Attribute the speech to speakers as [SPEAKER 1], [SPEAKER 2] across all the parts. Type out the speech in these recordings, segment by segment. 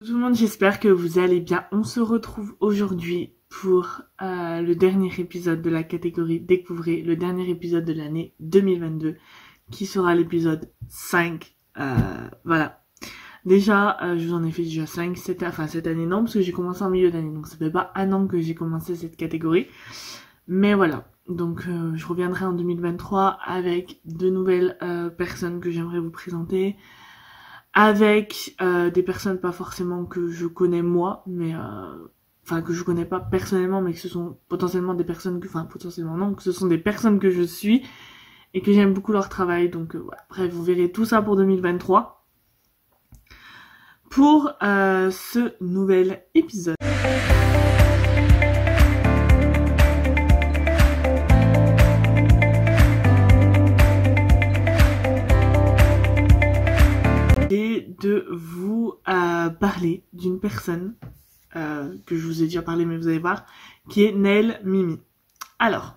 [SPEAKER 1] Tout le monde, j'espère que vous allez bien. On se retrouve aujourd'hui pour le dernier épisode de la catégorie Découvrez, le dernier épisode de l'année 2022 qui sera l'épisode 5. Voilà. Déjà, je vous en ai fait déjà 5 cette année, non, parce que j'ai commencé en milieu d'année, donc ça fait pas un an que j'ai commencé cette catégorie. Mais voilà, donc je reviendrai en 2023 avec de nouvelles personnes que j'aimerais vous présenter, avec des personnes pas forcément que je connais moi, mais que je connais pas personnellement, mais que ce sont potentiellement des personnes que, potentiellement non, que ce sont des personnes que je suis et que j'aime beaucoup leur travail. Donc voilà, bref, vous verrez tout ça pour 2023. Pour ce nouvel épisode. Et de vous parler d'une personne que je vous ai déjà parlé, mais vous allez voir, qui est Naël Mimi. Alors,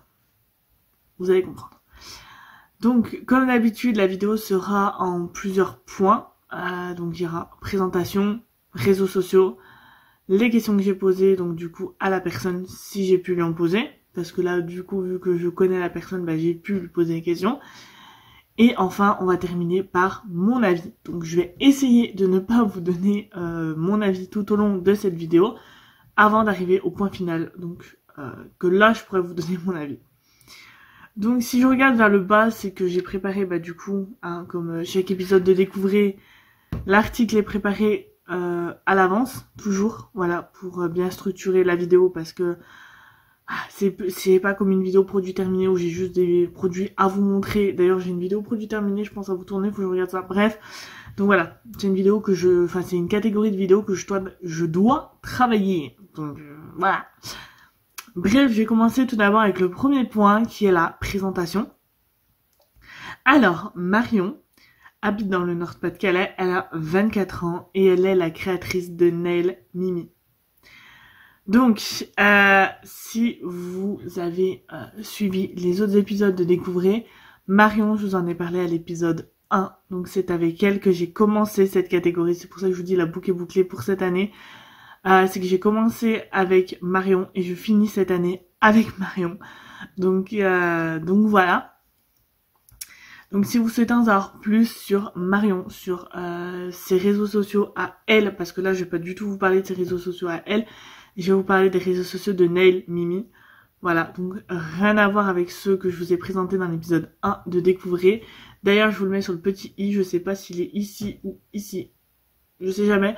[SPEAKER 1] vous allez comprendre. Donc, comme d'habitude, la vidéo sera en plusieurs points. Donc il y aura présentation, réseaux sociaux, les questions que j'ai posées donc du coup à la personne si j'ai pu lui en poser, parce que là du coup vu que je connais la personne, j'ai pu lui poser des questions. Et enfin on va terminer par mon avis. Donc je vais essayer de ne pas vous donner mon avis tout au long de cette vidéo avant d'arriver au point final, donc que là je pourrais vous donner mon avis. Donc si je regarde vers le bas, c'est que j'ai préparé du coup, comme chaque épisode de Découvrez, l'article est préparé à l'avance, toujours, voilà, pour bien structurer la vidéo, parce que c'est pas comme une vidéo produit terminé où j'ai juste des produits à vous montrer. D'ailleurs j'ai une vidéo produit terminé, je pense à vous tourner, faut que je regarde ça, bref. Donc voilà, c'est une vidéo que c'est une catégorie de vidéos que je dois travailler, donc voilà. Bref, je vais commencer tout d'abord avec le premier point qui est la présentation. Alors, Marion habite dans le Nord-Pas-de-Calais, elle a 24 ans et elle est la créatrice de Naël Mimi. Donc, si vous avez suivi les autres épisodes de Découvrez, Marion, je vous en ai parlé à l'épisode 1, donc c'est avec elle que j'ai commencé cette catégorie, c'est pour ça que je vous dis la boucle est bouclée pour cette année. C'est que j'ai commencé avec Marion et je finis cette année avec Marion. Donc voilà. Donc si vous souhaitez en savoir plus sur Marion, sur ses réseaux sociaux à elle, parce que là je vais pas du tout vous parler de ses réseaux sociaux à elle, je vais vous parler des réseaux sociaux de Naël Mimi. Voilà, donc rien à voir avec ceux que je vous ai présentés dans l'épisode 1 de Découvrez. D'ailleurs je vous le mets sur le petit i, je sais pas s'il est ici ou ici, je sais jamais.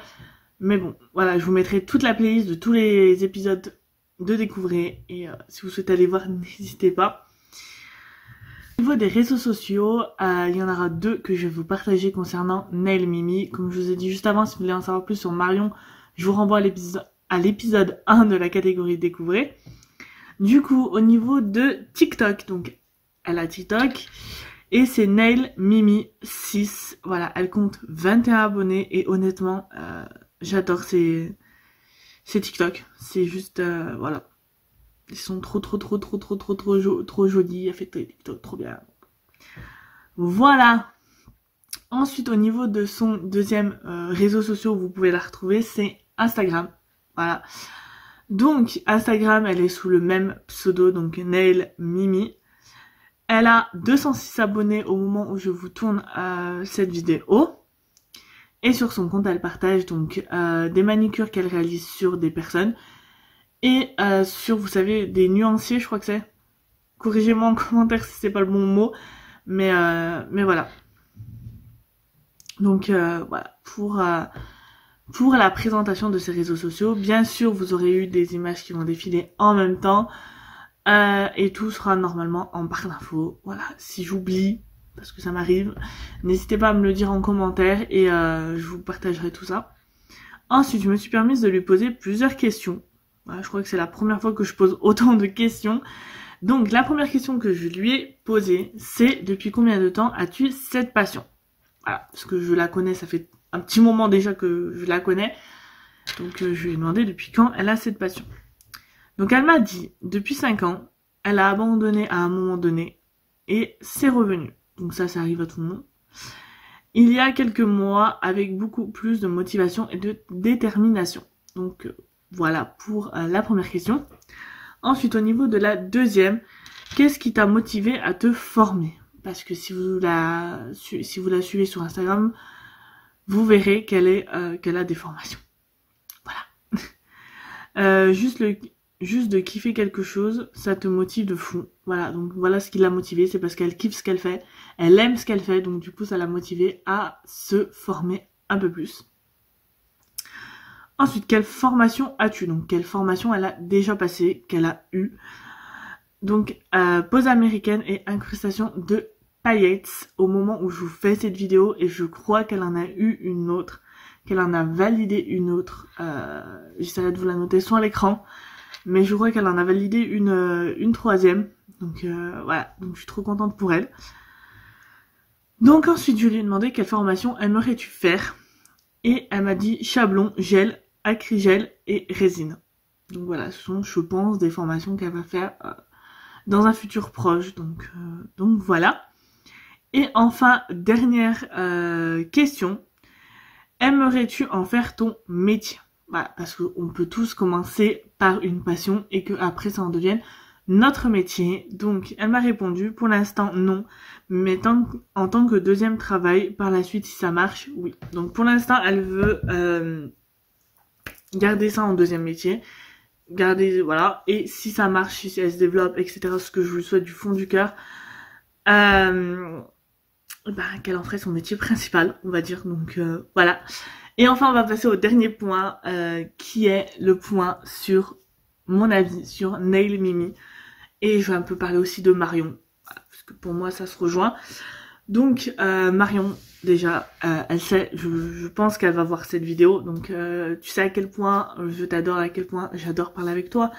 [SPEAKER 1] Mais bon, voilà, je vous mettrai toute la playlist de tous les épisodes de Découvrez. Et si vous souhaitez aller voir, n'hésitez pas. Au niveau des réseaux sociaux, il y en aura 2 que je vais vous partager concernant Naël Mimi. Comme je vous ai dit juste avant, si vous voulez en savoir plus sur Marion, je vous renvoie à l'épisode 1 de la catégorie Découvrez. Du coup, au niveau de TikTok, donc elle a TikTok. Et c'est Naël Mimi 6. Voilà, elle compte 21 abonnés et honnêtement... j'adore ces TikTok, c'est juste voilà, ils sont trop jolis, elle fait des TikTok trop bien. Voilà. Ensuite au niveau de son deuxième réseau social où vous pouvez la retrouver, c'est Instagram. Voilà. Donc Instagram, elle est sous le même pseudo, donc Naël Mimi. Elle a 206 abonnés au moment où je vous tourne cette vidéo. Et sur son compte, elle partage donc des manicures qu'elle réalise sur des personnes. Et sur, vous savez, des nuanciers, je crois que c'est. Corrigez-moi en commentaire si c'est pas le bon mot. Mais voilà. Donc voilà, pour la présentation de ces réseaux sociaux. Bien sûr, vous aurez eu des images qui vont défiler en même temps. Et tout sera normalement en barre d'infos. Voilà, si j'oublie... parce que ça m'arrive, n'hésitez pas à me le dire en commentaire et je vous partagerai tout ça. Ensuite, je me suis permise de lui poser plusieurs questions. Voilà, je crois que c'est la première fois que je pose autant de questions. Donc, la première question que je lui ai posée, c'est « Depuis combien de temps as-tu cette passion ?» Voilà, parce que je la connais, ça fait un petit moment déjà que je la connais. Donc, je lui ai demandé depuis quand elle a cette passion. Donc, elle m'a dit « Depuis 5 ans, elle a abandonné à un moment donné et c'est revenu. » Donc ça arrive à tout le monde. il y a quelques mois avec beaucoup plus de motivation et de détermination. Donc voilà pour la première question. Ensuite, au niveau de la deuxième, qu'est-ce qui t'a motivé à te former? Parce que si vous la suivez sur Instagram, vous verrez qu'elle a des formations. Voilà. Juste de kiffer quelque chose, ça te motive de fou. Voilà, donc voilà ce qui l'a motivée, c'est parce qu'elle kiffe ce qu'elle fait, elle aime ce qu'elle fait, donc du coup ça l'a motivée à se former un peu plus. Ensuite, quelle formation as-tu? Donc quelle formation elle a déjà passée, qu'elle a eue? Donc pose américaine et incrustation de paillettes au moment où je vous fais cette vidéo, et je crois qu'elle en a eu une autre, qu'elle en a validé une autre. J'essaierai de vous la noter sur l'écran. Mais je crois qu'elle en a validé une troisième. Donc voilà, donc je suis trop contente pour elle. Donc ensuite, je lui ai demandé quelle formation aimerais-tu faire. Et elle m'a dit chablon, gel, acrygel et résine. Donc voilà, ce sont, je pense, des formations qu'elle va faire dans un futur proche. Donc voilà. Et enfin, dernière question. Aimerais-tu en faire ton métier? Voilà, parce qu'on peut tous commencer par une passion et que après ça en devienne notre métier. Donc elle m'a répondu pour l'instant non, mais en tant que deuxième travail, par la suite si ça marche, oui. Donc pour l'instant elle veut garder ça en deuxième métier, voilà, et si ça marche, si elle se développe, etc., ce que je lui souhaite du fond du cœur, qu'elle en ferait son métier principal, on va dire. Donc voilà. Et enfin, on va passer au dernier point, qui est le point sur mon avis sur Nail Mimi. Et je vais un peu parler aussi de Marion, parce que pour moi, ça se rejoint. Donc, Marion, déjà, elle sait, je pense qu'elle va voir cette vidéo. Donc, tu sais à quel point je t'adore, à quel point j'adore parler avec toi,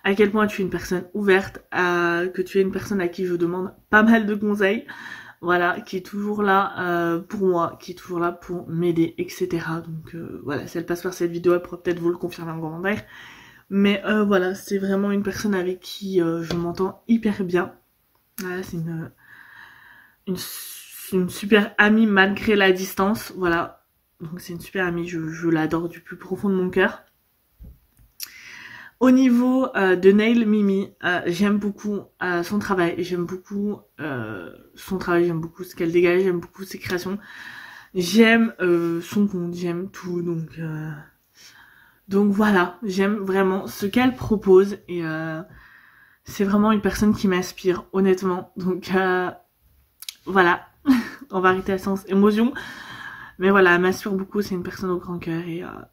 [SPEAKER 1] à quel point tu es une personne ouverte, que tu es une personne à qui je demande pas mal de conseils. Voilà, qui est toujours là pour moi, qui est toujours là pour m'aider, etc. Donc voilà, si elle passe par cette vidéo, elle pourra peut-être vous le confirmer en commentaire. Mais voilà, c'est vraiment une personne avec qui je m'entends hyper bien. Voilà, c'est une super amie malgré la distance. Voilà, donc c'est une super amie, je l'adore du plus profond de mon cœur. Au niveau de Nail Mimi, j'aime beaucoup son travail, j'aime beaucoup j'aime beaucoup ce qu'elle dégage, j'aime beaucoup ses créations, j'aime son compte, j'aime tout, donc voilà, j'aime vraiment ce qu'elle propose, et c'est vraiment une personne qui m'inspire, honnêtement. Donc voilà, on va arrêter à sens émotion. Mais voilà, elle m'assure beaucoup, c'est une personne au grand cœur,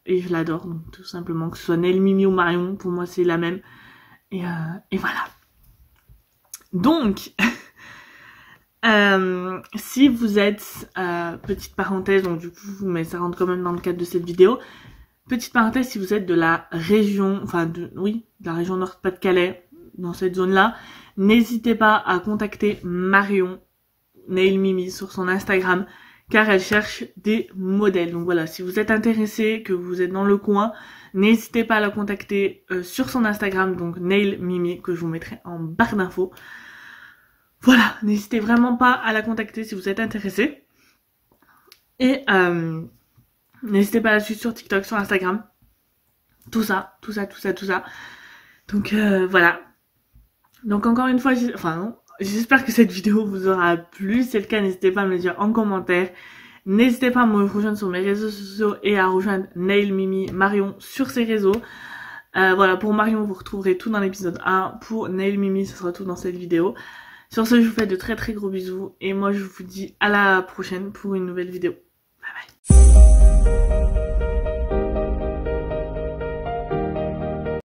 [SPEAKER 1] et je l'adore. Donc tout simplement, que ce soit Nail Mimi ou Marion, pour moi c'est la même. Et voilà. Donc, si vous êtes, petite parenthèse, donc du coup, mais ça rentre quand même dans le cadre de cette vidéo. Petite parenthèse, si vous êtes de la région, de la région Nord-Pas-de-Calais, dans cette zone-là, n'hésitez pas à contacter Marion, Nail Mimi, sur son Instagram, car elle cherche des modèles. Donc voilà, si vous êtes intéressé, que vous êtes dans le coin, n'hésitez pas à la contacter sur son Instagram, donc Nail Mimi, que je vous mettrai en barre d'infos. Voilà, n'hésitez vraiment pas à la contacter si vous êtes intéressé. Et n'hésitez pas à la suivre sur TikTok, sur Instagram. Tout ça. Donc voilà. Donc encore une fois, j'espère que cette vidéo vous aura plu. Si c'est le cas, n'hésitez pas à me le dire en commentaire. N'hésitez pas à me rejoindre sur mes réseaux sociaux et à rejoindre Nail Mimi Marion sur ses réseaux. Voilà, pour Marion, vous retrouverez tout dans l'épisode 1. Pour Nail Mimi, ce sera tout dans cette vidéo. Sur ce, je vous fais de très très gros bisous. Et moi, je vous dis à la prochaine pour une nouvelle vidéo. Bye bye.